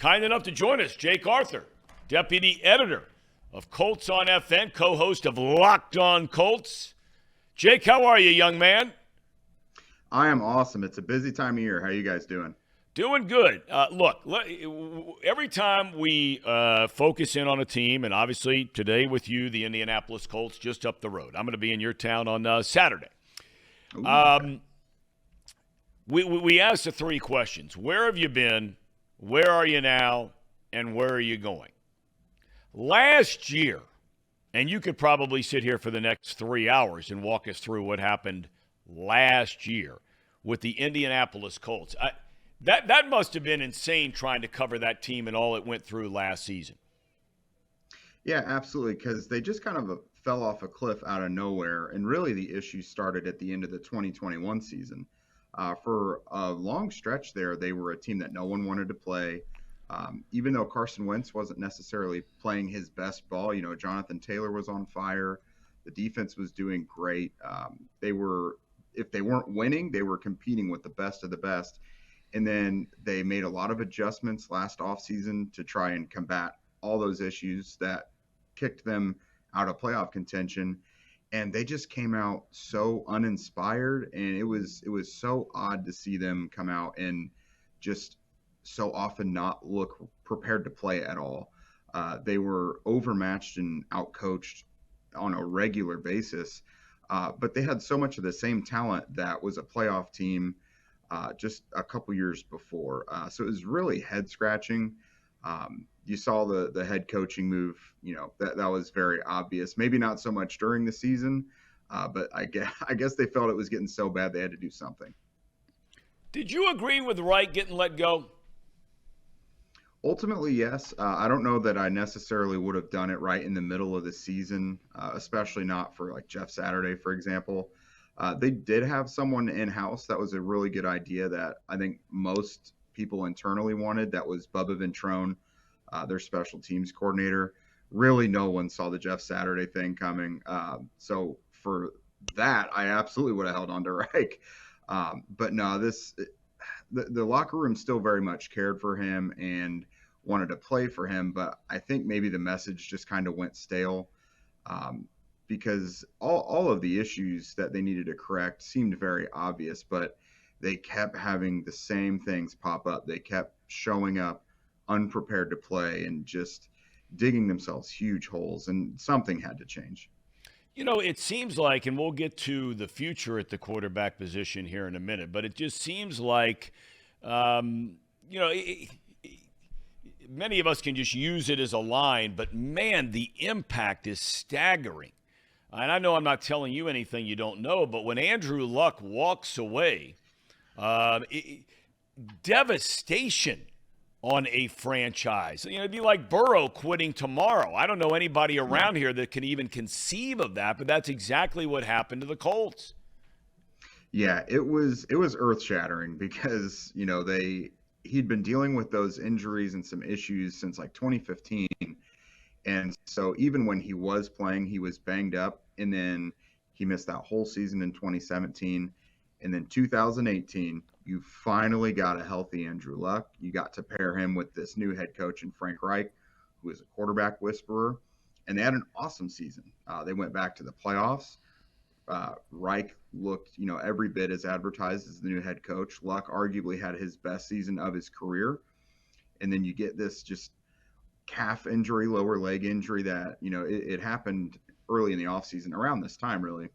Kind enough to join us, Jake Arthur, deputy editor of Colts on FN, co-host of Locked On Colts. Jake, how are you, young man? I am awesome. It's a busy time of year. How are you guys doing? Doing good. Look, every time we focus in on a team, and obviously today with you, the Indianapolis Colts, just up the road. I'm going to be in your town on Saturday. We asked the three questions. Where have you been? Where are you now? And where are you going? Last year, and you could probably sit here for the next 3 hours and walk us through what happened last year with the Indianapolis Colts. That must have been insane trying to cover that team and all it went through last season. Yeah, absolutely, because they just kind of fell off a cliff out of nowhere, and really the issue started at the end of the 2021 season. For a long stretch there, they were a team that no one wanted to play. Even though Carson Wentz wasn't necessarily playing his best ball, Jonathan Taylor was on fire. The defense was doing great. If they weren't winning, they were competing with the best of the best. And then they made a lot of adjustments last offseason to try and combat all those issues that kicked them out of playoff contention. And they just came out so uninspired, and it was so odd to see them come out and just so often not look prepared to play at all. They were overmatched and outcoached on a regular basis, but they had so much of the same talent that was a playoff team just a couple years before. So it was really head-scratching. You saw the head coaching move, that was very obvious. Maybe not so much during the season, but I guess they felt it was getting so bad they had to do something. Did you agree with Wright getting let go? Ultimately, yes. I don't know that I necessarily would have done it right in the middle of the season, especially not for like Jeff Saturday, for example. They did have someone in-house that was a really good idea that I think most people internally wanted. That was Bubba Ventrone, their special teams coordinator. Really, no one saw the Jeff Saturday thing coming. So for that, I absolutely would have held on to Reich. But no, the locker room still very much cared for him and wanted to play for him. But I think maybe the message just kind of went stale because all of the issues that they needed to correct seemed very obvious, but they kept having the same things pop up. They kept showing up unprepared to play and just digging themselves huge holes, and something had to change. It seems like, and we'll get to the future at the quarterback position here in a minute, but it just seems like, many of us can just use it as a line, but man, the impact is staggering. And I know I'm not telling you anything you don't know, but when Andrew Luck walks away, devastation on a franchise. It'd be like Burrow quitting tomorrow. I don't know anybody around here that can even conceive of that, but that's exactly what happened to the Colts. Yeah, it was earth-shattering because, he'd been dealing with those injuries and some issues since like 2015. And so even when he was playing, he was banged up, and then he missed that whole season in 2017. And then 2018, you finally got a healthy Andrew Luck. You got to pair him with this new head coach in Frank Reich, who is a quarterback whisperer. And they had an awesome season. They went back to the playoffs. Reich looked, every bit as advertised as the new head coach. Luck arguably had his best season of his career. And then you get this just calf injury, lower leg injury that, it happened early in the offseason, around this time, really.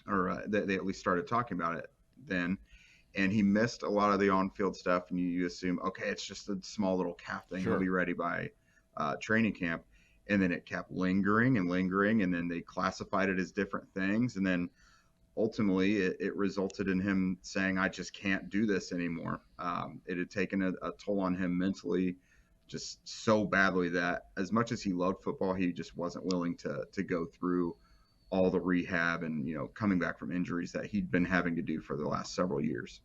Or they at least started talking about it then. And he missed a lot of the on-field stuff, and you assume, okay, it's just a small little calf thing. Sure. He'll be ready by training camp. And then it kept lingering, and then they classified it as different things. And then ultimately it resulted in him saying, I just can't do this anymore. It had taken a toll on him mentally just so badly that as much as he loved football, he just wasn't willing to go through all the rehab and, coming back from injuries that he'd been having to do for the last several years.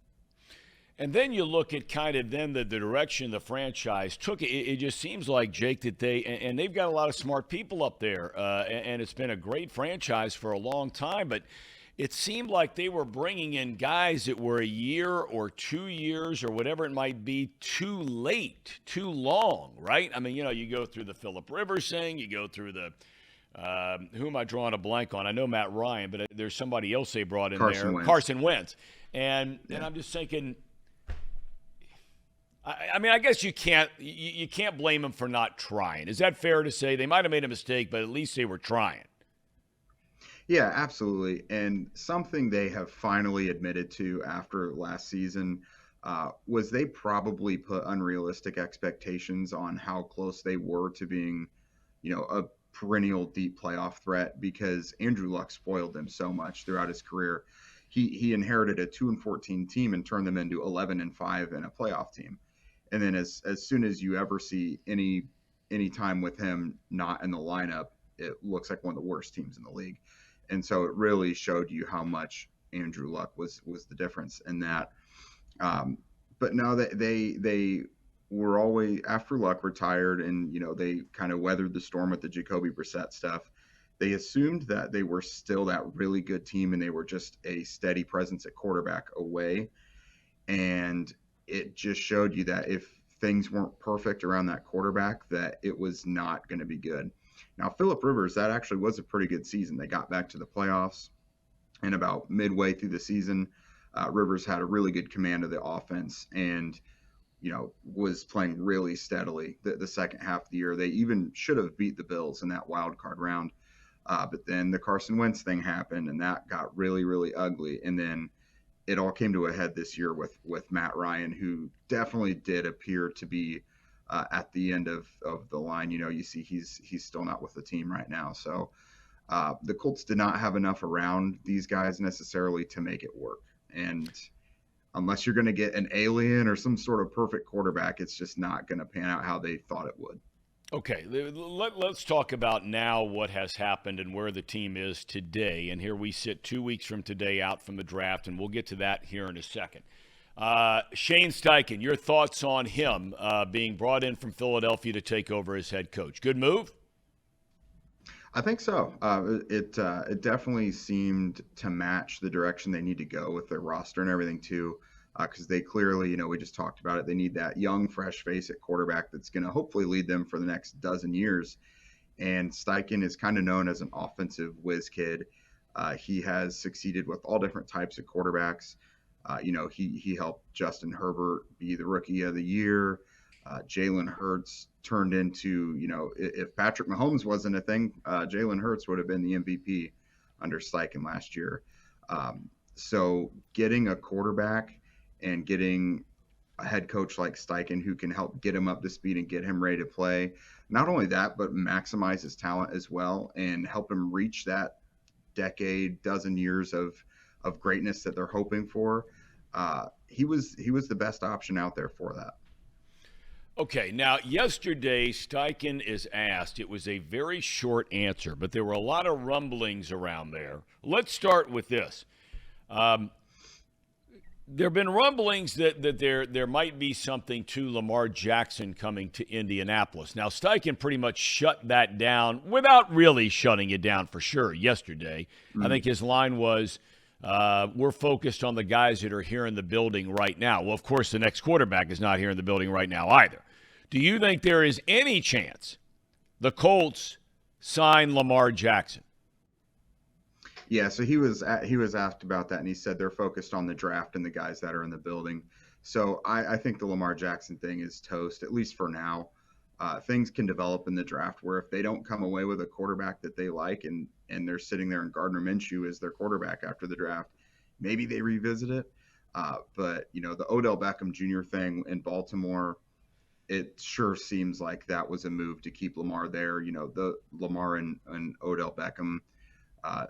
And then you look at kind of then the direction the franchise took. It just seems like, Jake, that they've got a lot of smart people up there, and it's been a great franchise for a long time. But it seemed like they were bringing in guys that were a year or 2 years or whatever it might be too late, too long, right? I mean, you go through the Phillip Rivers thing, you go through the who am I drawing a blank on? I know Matt Ryan, but there's somebody else they brought in Carson there, Wentz. Carson Wentz, and I'm just thinking. I mean, I guess you can't blame them for not trying. Is that fair to say? They might have made a mistake, but at least they were trying. Yeah, absolutely. And something they have finally admitted to after last season was they probably put unrealistic expectations on how close they were to being, a perennial deep playoff threat because Andrew Luck spoiled them so much throughout his career. He inherited a 2-14 team and turned them into 11-5 and a playoff team. And then as soon as you ever see any time with him not in the lineup, it looks like one of the worst teams in the league. And so it really showed you how much Andrew Luck was the difference in that. But no, they were always, after Luck retired and, they kind of weathered the storm with the Jacoby Brissett stuff. They assumed that they were still that really good team and they were just a steady presence at quarterback away. And it just showed you that if things weren't perfect around that quarterback, that it was not going to be good. Now, Phillip Rivers, that actually was a pretty good season. They got back to the playoffs, and about midway through the season, Rivers had a really good command of the offense and, was playing really steadily the second half of the year. They even should have beat the Bills in that wild card round. But then the Carson Wentz thing happened, and that got really, really ugly. And then it all came to a head this year with Matt Ryan, who definitely did appear to be at the end of the line. You see he's still not with the team right now. So the Colts did not have enough around these guys necessarily to make it work. And unless you're going to get an alien or some sort of perfect quarterback, it's just not going to pan out how they thought it would. Okay, let's talk about now what has happened and where the team is today. And here we sit 2 weeks from today out from the draft, and we'll get to that here in a second. Shane Steichen, your thoughts on him being brought in from Philadelphia to take over as head coach. Good move? I think so. It definitely seemed to match the direction they need to go with their roster and everything too. Because they clearly, we just talked about it. They need that young, fresh face at quarterback that's going to hopefully lead them for the next dozen years. And Steichen is kind of known as an offensive whiz kid. He has succeeded with all different types of quarterbacks. He helped Justin Herbert be the rookie of the year. Jalen Hurts turned into, if Patrick Mahomes wasn't a thing, Jalen Hurts would have been the MVP under Steichen last year. So getting a quarterback and getting a head coach like Steichen who can help get him up to speed and get him ready to play. Not only that, but maximize his talent as well and help him reach that dozen years of greatness that they're hoping for. He was the best option out there for that. Okay, now yesterday Steichen is asked. It was a very short answer, but there were a lot of rumblings around there. Let's start with this. There have been rumblings that there might be something to Lamar Jackson coming to Indianapolis. Now, Steichen pretty much shut that down without really shutting it down for sure yesterday. I think his line was, we're focused on the guys that are here in the building right now. Well, of course, the next quarterback is not here in the building right now either. Do you think there is any chance the Colts sign Lamar Jackson? Yeah, so he was asked about that, and he said they're focused on the draft and the guys that are in the building. So I think the Lamar Jackson thing is toast, at least for now. Things can develop in the draft where if they don't come away with a quarterback that they like and they're sitting there and Gardner Minshew is their quarterback after the draft, maybe they revisit it. But, the Odell Beckham Jr. thing in Baltimore, it sure seems like that was a move to keep Lamar there. The Lamar and Odell Beckham,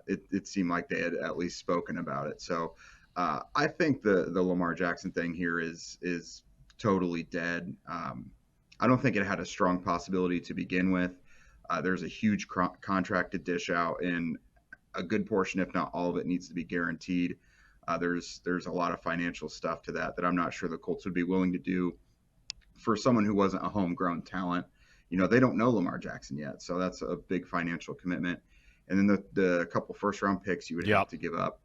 it seemed like they had at least spoken about it. So I think the Lamar Jackson thing here is totally dead. I don't think it had a strong possibility to begin with. There's a huge contract to dish out, and a good portion, if not all of it, needs to be guaranteed. There's a lot of financial stuff to that I'm not sure the Colts would be willing to do for someone who wasn't a homegrown talent. They don't know Lamar Jackson yet, so that's a big financial commitment. And then the couple first-round picks you would have to give up.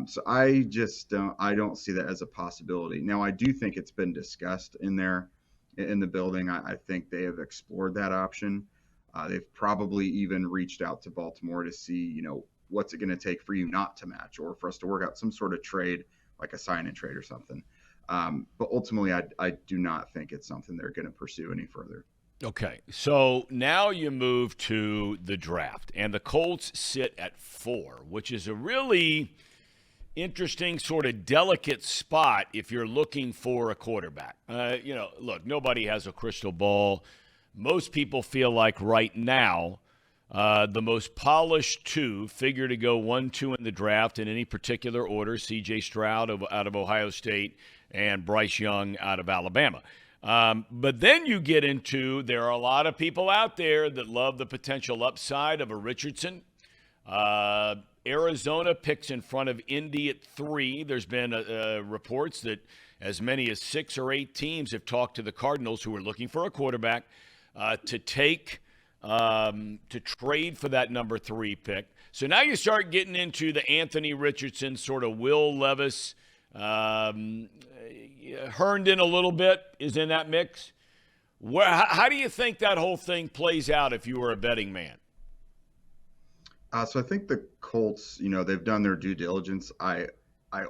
So I don't see that as a possibility. Now, I do think it's been discussed in the building. I think they have explored that option. They've probably even reached out to Baltimore to see, what's it going to take for you not to match, or for us to work out some sort of trade, like a sign and trade or something. But ultimately, I do not think it's something they're going to pursue any further. Okay, so now you move to the draft, and the Colts sit at 4, which is a really interesting, sort of delicate spot if you're looking for a quarterback. Look, nobody has a crystal ball. Most people feel like right now the most polished 2 figure to go 1-2 in the draft in any particular order: C.J. Stroud out of Ohio State and Bryce Young out of Alabama. But then you get into, there are a lot of people out there that love the potential upside of a Richardson. Arizona picks in front of Indy at 3. There's been reports that as many as 6 or 8 teams have talked to the Cardinals, who are looking for a quarterback, to trade for that number 3 pick. So now you start getting into the Anthony Richardson, sort of Will Levis, Herndon a little bit is in that mix. How do you think that whole thing plays out if you were a betting man? So I think the Colts, they've done their due diligence. I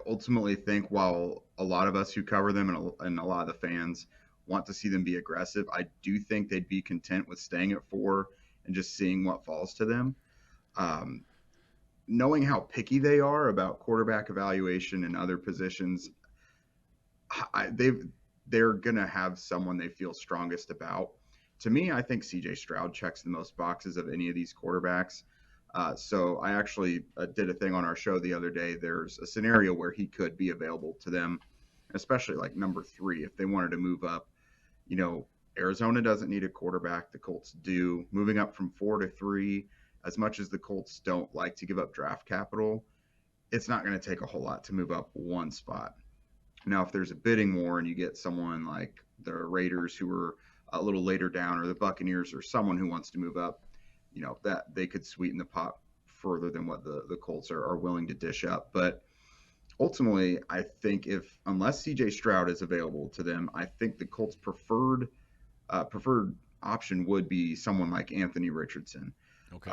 ultimately think, while a lot of us who cover them and a lot of the fans want to see them be aggressive, I do think they'd be content with staying at 4 and just seeing what falls to them. Knowing how picky they are about quarterback evaluation and other positions, they're going to have someone they feel strongest about. To me, I think C.J. Stroud checks the most boxes of any of these quarterbacks. So I actually did a thing on our show the other day. There's a scenario where he could be available to them, especially like number 3, if they wanted to move up. Arizona doesn't need a quarterback. The Colts do. Moving up from 4 to 3, as much as the Colts don't like to give up draft capital, it's not going to take a whole lot to move up 1 spot. Now, if there's a bidding war and you get someone like the Raiders, who are a little later down, or the Buccaneers, or someone who wants to move up, that they could sweeten the pot further than what the Colts are willing to dish up. But ultimately, I think unless C.J. Stroud is available to them, I think the Colts' preferred option would be someone like Anthony Richardson. Okay.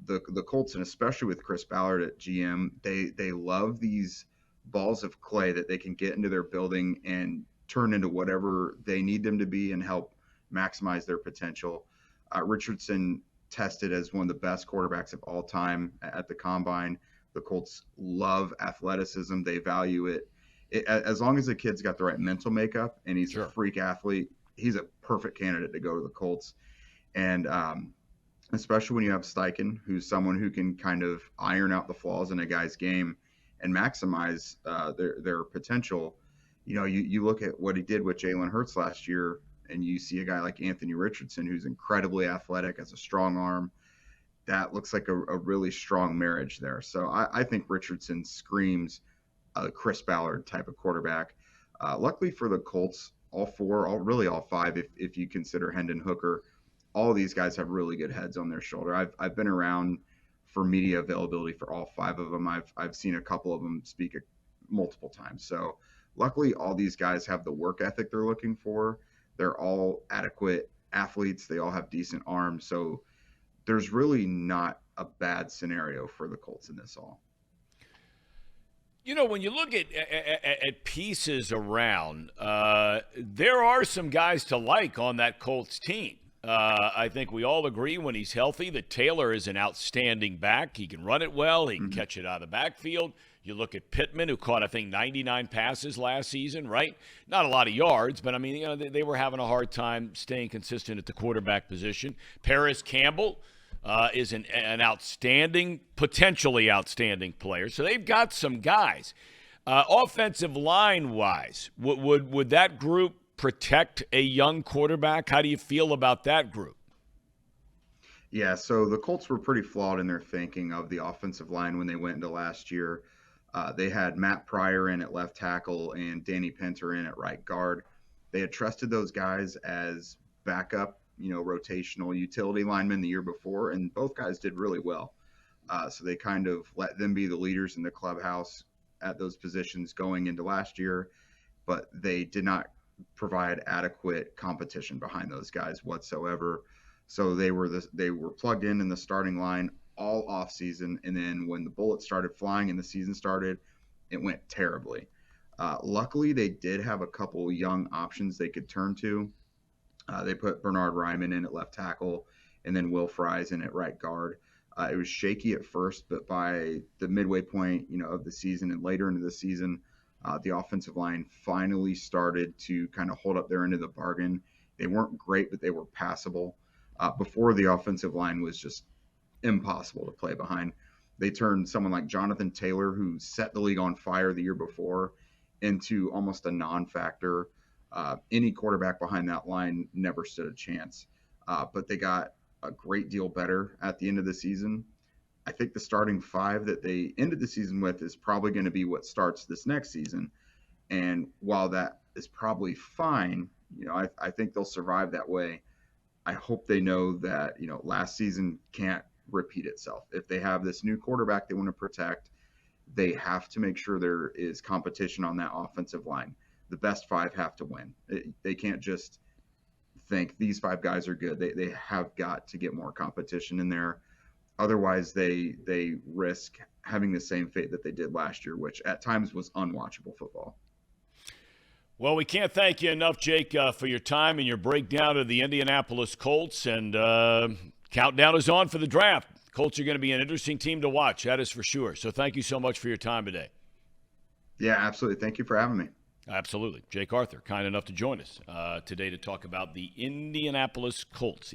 The Colts, and especially with Chris Ballard at GM, they love these balls of clay that they can get into their building and turn into whatever they need them to be and help maximize their potential. Richardson tested as one of the best quarterbacks of all time at the Combine. The Colts love athleticism. They value it. As long as the kid's got the right mental makeup and he's a freak athlete, he's a perfect candidate to go to the Colts. And especially when you have Steichen, who's someone who can kind of iron out the flaws in a guy's game and maximize their potential. You look at what he did with Jalen Hurts last year, and you see a guy like Anthony Richardson, who's incredibly athletic, has a strong arm. That looks like a really strong marriage there. So I think Richardson screams a Chris Ballard type of quarterback. Luckily for the Colts, all 5, if you consider Hendon Hooker, all of these guys have really good heads on their shoulder. I've been around for media availability for all 5 of them. I've seen a couple of them speak multiple times. So luckily, all these guys have the work ethic they're looking for. They're all adequate athletes. They all have decent arms. So there's really not a bad scenario for the Colts in this all. When you look at pieces around, there are some guys to like on that Colts team. I think we all agree, when he's healthy, that Taylor is an outstanding back. He can run it well. He can catch it out of the backfield. You look at Pittman, who caught, I think, 99 passes last season, right? Not a lot of yards, but, I mean, they were having a hard time staying consistent at the quarterback position. Paris Campbell is an outstanding, potentially outstanding player. So they've got some guys. Offensive line-wise, would that group protect a young quarterback? How do you feel about that group? Yeah, so the Colts were pretty flawed in their thinking of the offensive line when they went into last year. They had Matt Pryor in at left tackle and Danny Pinter in at right guard. They had trusted those guys as backup, rotational utility linemen the year before, and both guys did really well. So they kind of let them be the leaders in the clubhouse, at those positions going into last year, but they did not provide adequate competition behind those guys whatsoever. So they were plugged in the starting line all offseason, and then when the bullets started flying and the season started, it went terribly. Luckily, they did have a couple young options they could turn to. They put Bernard Ryman in at left tackle, and then Will Fries in at right guard. It was shaky at first, but by the midway point, of the season and later into the season, the offensive line finally started to kind of hold up their end of the bargain. They weren't great, but they were passable. Before, the offensive line was just impossible to play behind. They turned someone like Jonathan Taylor, who set the league on fire the year before, into almost a non-factor. Any quarterback behind that line never stood a chance. But they got a great deal better at the end of the season. I think the starting five that they ended the season with is probably going to be what starts this next season. And while that is probably fine, I think they'll survive that way. I hope they know that, last season can't repeat itself. If they have this new quarterback they want to protect, they have to make sure there is competition on that offensive line. The best five have to win. They can't just think these five guys are good. They have got to get more competition in there. Otherwise, they risk having the same fate that they did last year, which at times was unwatchable football. Well, we can't thank you enough, Jake, for your time and your breakdown of the Indianapolis Colts. And countdown is on for the draft. Colts are going to be an interesting team to watch, that is for sure. So thank you so much for your time today. Yeah, absolutely. Thank you for having me. Absolutely. Jake Arthur, kind enough to join us today to talk about the Indianapolis Colts.